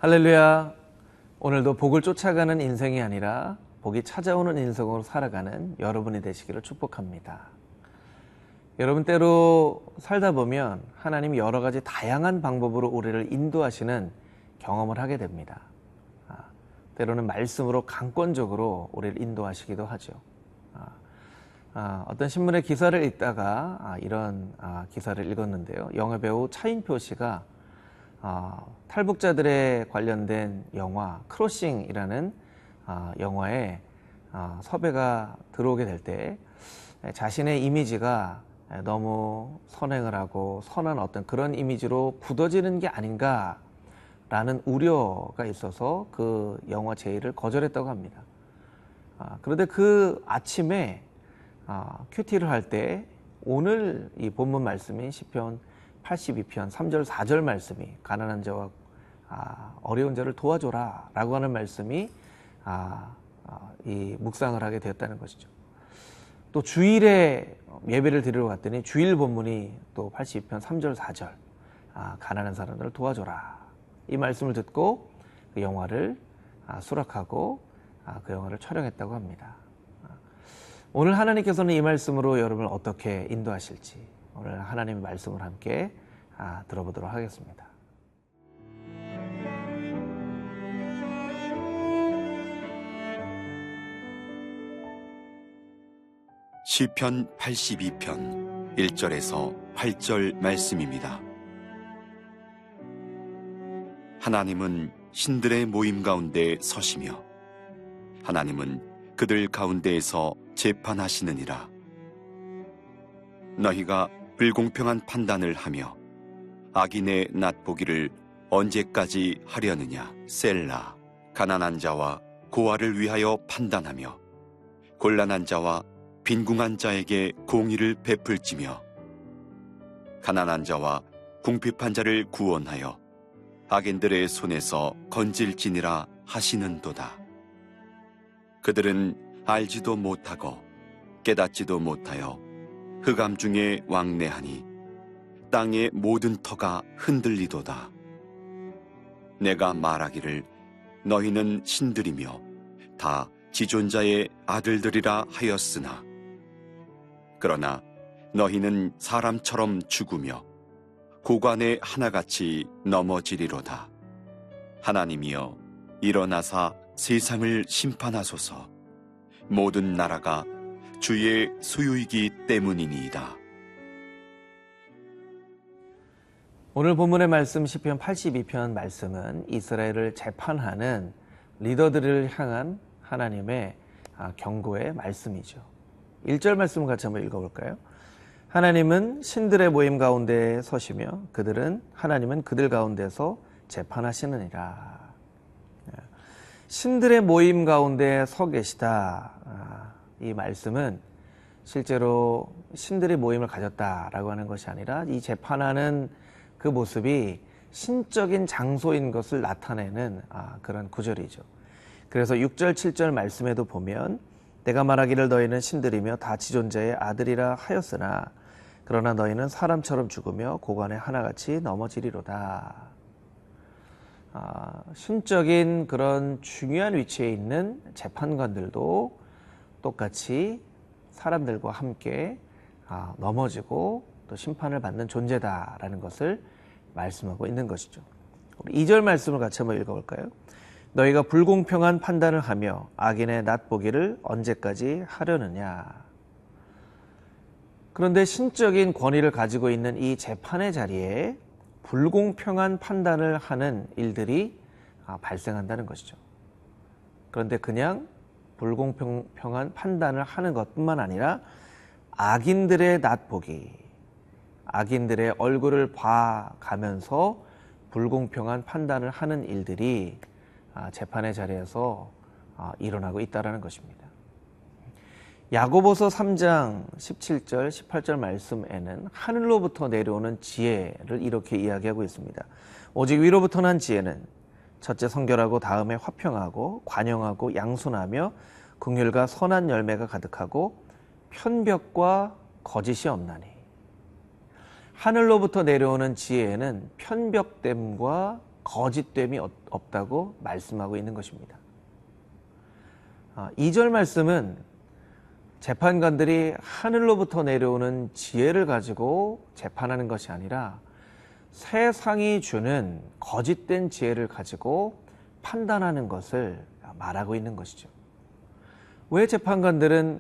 할렐루야. 오늘도 복을 쫓아가는 인생이 아니라 복이 찾아오는 인생으로 살아가는 여러분이 되시기를 축복합니다. 여러분, 때로 살다 보면 하나님이 여러 가지 다양한 방법으로 우리를 인도하시는 경험을 하게 됩니다. 때로는 말씀으로 강권적으로 우리를 인도하시기도 하죠. 어떤 신문의 기사를 읽다가 이런 기사를 읽었는데요. 영화배우 차인표 씨가 탈북자들에 관련된 영화 크로싱이라는 영화에 섭외가 들어오게 될 때 자신의 이미지가 너무 선행을 하고 선한 어떤 그런 이미지로 굳어지는 게 아닌가라는 우려가 있어서 그 영화 제의를 거절했다고 합니다. 그런데 그 아침에 큐티를 할 때 오늘 이 본문 말씀인 시편 82편 3절 4절 말씀이 가난한 자와 어려운 자를 도와줘라 라고 하는 말씀이 이 묵상을 하게 되었다는 것이죠. 또 주일에 예배를 드리러 갔더니 주일 본문이 또 82편 3절 4절 가난한 사람들을 도와줘라 이 말씀을 듣고 그 영화를 수락하고 그 영화를 촬영했다고 합니다. 오늘 하나님께서는 이 말씀으로 여러분을 어떻게 인도하실지 오늘 하나님의 말씀을 함께 들어보도록 하겠습니다. 시편 82편 1절에서 8절 말씀입니다. 하나님은 신들의 모임 가운데 서시며 하나님은 그들 가운데에서 재판하시느니라. 너희가 불공평한 판단을 하며 악인의 낫보기를 언제까지 하려느냐. 셀라. 가난한 자와 고아를 위하여 판단하며 곤란한 자와 빈궁한 자에게 공의를 베풀지며 가난한 자와 궁핍한 자를 구원하여 악인들의 손에서 건질지니라 하시는도다. 그들은 알지도 못하고 깨닫지도 못하여 흑암 중에 왕래하니 땅의 모든 터가 흔들리도다. 내가 말하기를 너희는 신들이며 다 지존자의 아들들이라 하였으나 그러나 너희는 사람처럼 죽으며 고관의 하나같이 넘어지리로다. 하나님이여 일어나사 세상을 심판하소서. 모든 나라가 주의 소유이기 때문이니이다. 오늘 본문의 말씀 시편 82편 말씀은 이스라엘을 재판하는 리더들을 향한 하나님의 경고의 말씀이죠. 1절 말씀을 같이 한번 읽어볼까요? 하나님은 신들의 모임 가운데 서시며 하나님은 그들 가운데서 재판하시느니라. 신들의 모임 가운데 서 계시다. 이 말씀은 실제로 신들의 모임을 가졌다라고 하는 것이 아니라 이 재판하는 그 모습이 신적인 장소인 것을 나타내는 그런 구절이죠. 그래서 6절 7절 말씀에도 보면 내가 말하기를 너희는 신들이며 다 지존자의 아들이라 하였으나 그러나 너희는 사람처럼 죽으며 고관의 하나같이 넘어지리로다. 신적인 그런 중요한 위치에 있는 재판관들도 똑같이 사람들과 함께 넘어지고 또 심판을 받는 존재다라는 것을 말씀하고 있는 것이죠. 우리 2절 말씀을 같이 한번 읽어볼까요? 너희가 불공평한 판단을 하며 악인의 낫보기를 언제까지 하려느냐. 그런데 신적인 권위를 가지고 있는 이 재판의 자리에 불공평한 판단을 하는 일들이 발생한다는 것이죠. 그런데 그냥 불공평한 판단을 하는 것뿐만 아니라 악인들의 낫보기, 악인들의 얼굴을 봐가면서 불공평한 판단을 하는 일들이 재판의 자리에서 일어나고 있다는 것입니다. 야고보서 3장 17절 18절 말씀에는 하늘로부터 내려오는 지혜를 이렇게 이야기하고 있습니다. 오직 위로부터 난 지혜는 첫째 성결하고 다음에 화평하고 관용하고 양순하며 긍휼과 선한 열매가 가득하고 편벽과 거짓이 없나니. 하늘로부터 내려오는 지혜에는 편벽됨과 거짓됨이 없다고 말씀하고 있는 것입니다. 2절 말씀은 재판관들이 하늘로부터 내려오는 지혜를 가지고 재판하는 것이 아니라 세상이 주는 거짓된 지혜를 가지고 판단하는 것을 말하고 있는 것이죠. 왜 재판관들은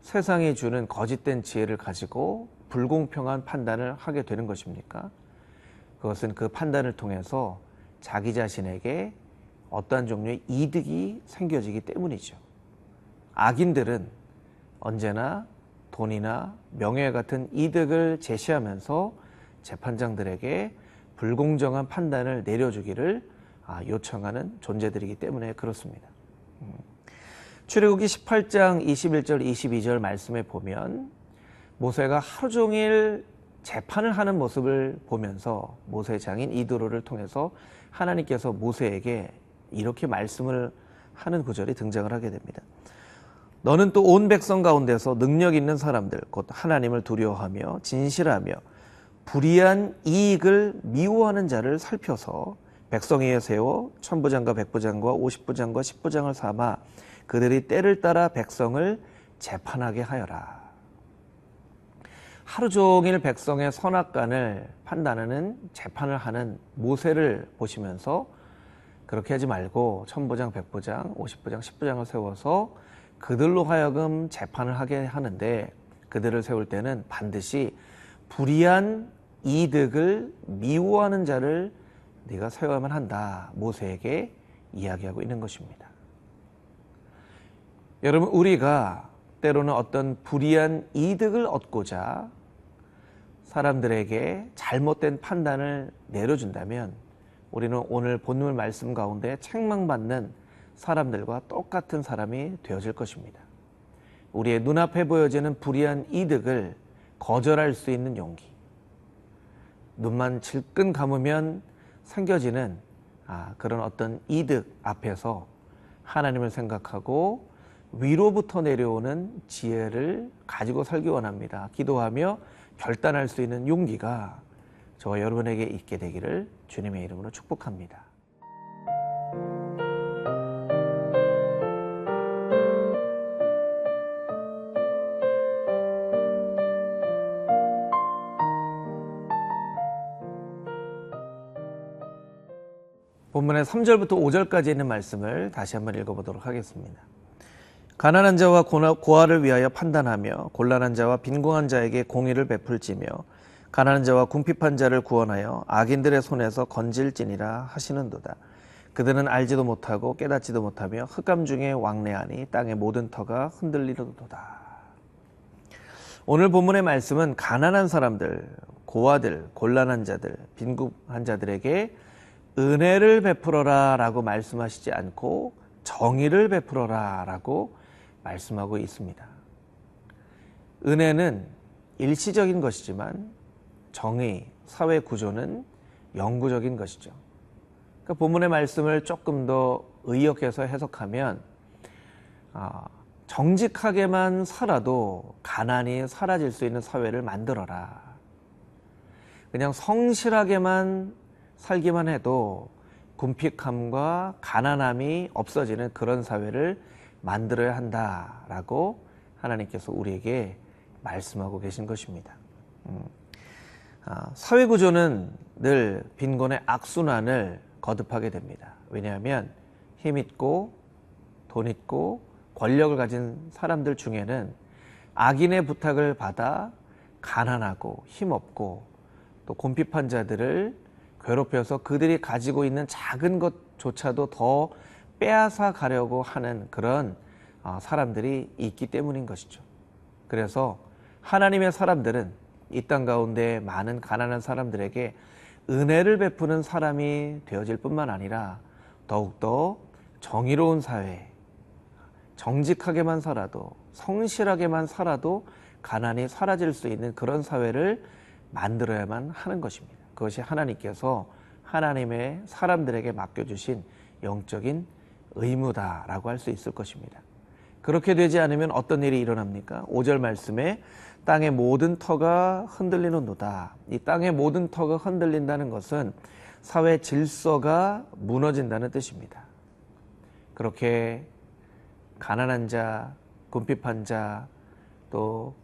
세상이 주는 거짓된 지혜를 가지고 불공평한 판단을 하게 되는 것입니까? 그것은 그 판단을 통해서 자기 자신에게 어떠한 종류의 이득이 생겨지기 때문이죠. 악인들은 언제나 돈이나 명예 같은 이득을 제시하면서 재판장들에게 불공정한 판단을 내려주기를 요청하는 존재들이기 때문에 그렇습니다. 출애굽기 18장 21절 22절 말씀에 보면 모세가 하루 종일 재판을 하는 모습을 보면서 모세의 장인 이드로를 통해서 하나님께서 모세에게 이렇게 말씀을 하는 구절이 등장을 하게 됩니다. 너는 또 온 백성 가운데서 능력 있는 사람들 곧 하나님을 두려워하며 진실하며 불의한 이익을 미워하는 자를 살펴서 백성 위에 세워 천부장과 백부장과 50부장과 10부장을 삼아 그들이 때를 따라 백성을 재판하게 하여라. 하루 종일 백성의 선악간을 판단하는 재판을 하는 모세를 보시면서 그렇게 하지 말고 천부장, 백부장, 50부장, 10부장을 세워서 그들로 하여금 재판을 하게 하는데 그들을 세울 때는 반드시 불의한 이득을 미워하는 자를 네가 세워야만 한다. 모세에게 이야기하고 있는 것입니다. 여러분, 우리가 때로는 어떤 불의한 이득을 얻고자 사람들에게 잘못된 판단을 내려준다면 우리는 오늘 본문 말씀 가운데 책망받는 사람들과 똑같은 사람이 되어질 것입니다. 우리의 눈앞에 보여지는 불의한 이득을 거절할 수 있는 용기, 눈만 질끈 감으면 생겨지는 그런 어떤 이득 앞에서 하나님을 생각하고 위로부터 내려오는 지혜를 가지고 살기 원합니다. 기도하며 결단할 수 있는 용기가 저와 여러분에게 있게 되기를 주님의 이름으로 축복합니다. 본문의 3절부터 5절까지 있는 말씀을 다시 한번 읽어보도록 하겠습니다. 가난한 자와 고아를 위하여 판단하며 곤란한 자와 빈궁한 자에게 공의를 베풀지며 가난한 자와 궁핍한 자를 구원하여 악인들의 손에서 건질지니라 하시는도다. 그들은 알지도 못하고 깨닫지도 못하며 흑암 중에 왕래하니 땅의 모든 터가 흔들리도다. 오늘 본문의 말씀은 가난한 사람들, 고아들, 곤란한 자들, 빈궁한 자들에게 은혜를 베풀어라 라고 말씀하시지 않고 정의를 베풀어라 라고 말씀하고 있습니다. 은혜는 일시적인 것이지만 정의, 사회 구조는 영구적인 것이죠. 그러니까 본문의 말씀을 조금 더 의역해서 해석하면 정직하게만 살아도 가난이 사라질 수 있는 사회를 만들어라. 그냥 성실하게만 살기만 해도 궁핍함과 가난함이 없어지는 그런 사회를 만들어야 한다라고 하나님께서 우리에게 말씀하고 계신 것입니다. 사회구조는 늘 빈곤의 악순환을 거듭하게 됩니다. 왜냐하면 힘 있고 돈 있고 권력을 가진 사람들 중에는 악인의 부탁을 받아 가난하고 힘없고 또 궁핍한 자들을 괴롭혀서 그들이 가지고 있는 작은 것조차도 더 빼앗아 가려고 하는 그런 사람들이 있기 때문인 것이죠. 그래서 하나님의 사람들은 이 땅 가운데 많은 가난한 사람들에게 은혜를 베푸는 사람이 되어질 뿐만 아니라 더욱더 정의로운 사회, 정직하게만 살아도 성실하게만 살아도 가난이 사라질 수 있는 그런 사회를 만들어야만 하는 것입니다. 그것이 하나님께서 하나님의 사람들에게 맡겨주신 영적인 의무다라고 할 수 있을 것입니다. 그렇게 되지 않으면 어떤 일이 일어납니까? 5절 말씀에 땅의 모든 터가 흔들리는도다. 이 땅의 모든 터가 흔들린다는 것은 사회 질서가 무너진다는 뜻입니다. 그렇게 가난한 자, 궁핍한 자, 또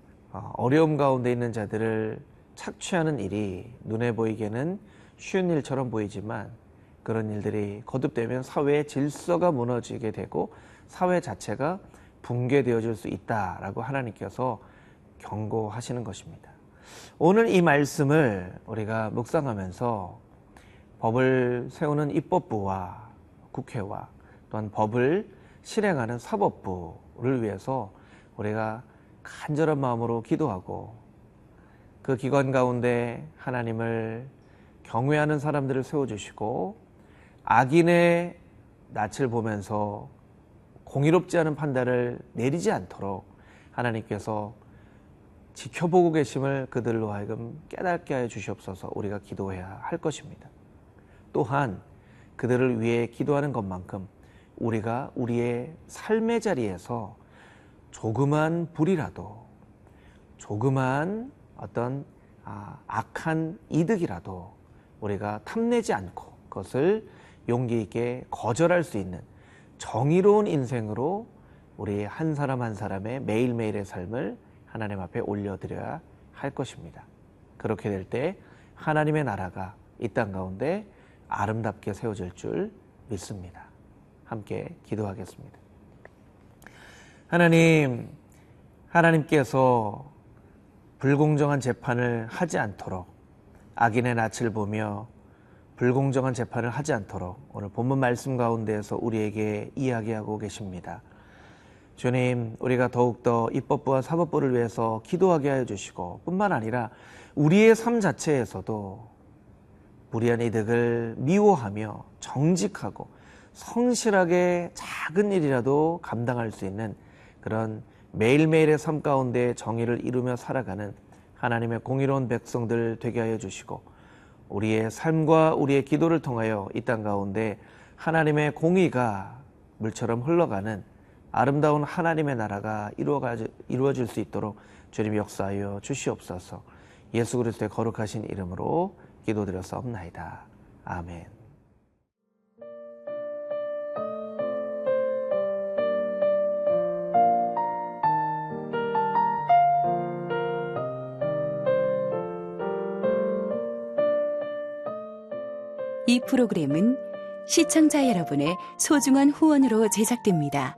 어려움 가운데 있는 자들을 착취하는 일이 눈에 보이기에는 쉬운 일처럼 보이지만 그런 일들이 거듭되면 사회의 질서가 무너지게 되고 사회 자체가 붕괴되어질 수 있다라고 하나님께서 경고하시는 것입니다. 오늘 이 말씀을 우리가 묵상하면서 법을 세우는 입법부와 국회와 또한 법을 실행하는 사법부를 위해서 우리가 간절한 마음으로 기도하고 그 기관 가운데 하나님을 경외하는 사람들을 세워주시고 악인의 낯을 보면서 공의롭지 않은 판단을 내리지 않도록 하나님께서 지켜보고 계심을 그들로 하여금 깨닫게 하여 주시옵소서. 우리가 기도해야 할 것입니다. 또한 그들을 위해 기도하는 것만큼 우리가 우리의 삶의 자리에서 조그만 불이라도, 조그만 어떤 악한 이득이라도 우리가 탐내지 않고 그것을 용기 있게 거절할 수 있는 정의로운 인생으로 우리 한 사람 한 사람의 매일매일의 삶을 하나님 앞에 올려드려야 할 것입니다. 그렇게 될 때 하나님의 나라가 이 땅 가운데 아름답게 세워질 줄 믿습니다. 함께 기도하겠습니다. 하나님께서 불공정한 재판을 하지 않도록, 악인의 낯을 보며 불공정한 재판을 하지 않도록 오늘 본문 말씀 가운데에서 우리에게 이야기하고 계십니다. 주님, 우리가 더욱더 입법부와 사법부를 위해서 기도하게 하여 주시고 뿐만 아니라 우리의 삶 자체에서도 불의한 이득을 미워하며 정직하고 성실하게 작은 일이라도 감당할 수 있는 그런 매일매일의 삶 가운데 정의를 이루며 살아가는 하나님의 공의로운 백성들 되게 하여 주시고 우리의 삶과 우리의 기도를 통하여 이 땅 가운데 하나님의 공의가 물처럼 흘러가는 아름다운 하나님의 나라가 이루어질 수 있도록 주님 역사하여 주시옵소서. 예수 그리스도의 거룩하신 이름으로 기도드렸사옵나이다. 아멘. 이 프로그램은 시청자 여러분의 소중한 후원으로 제작됩니다.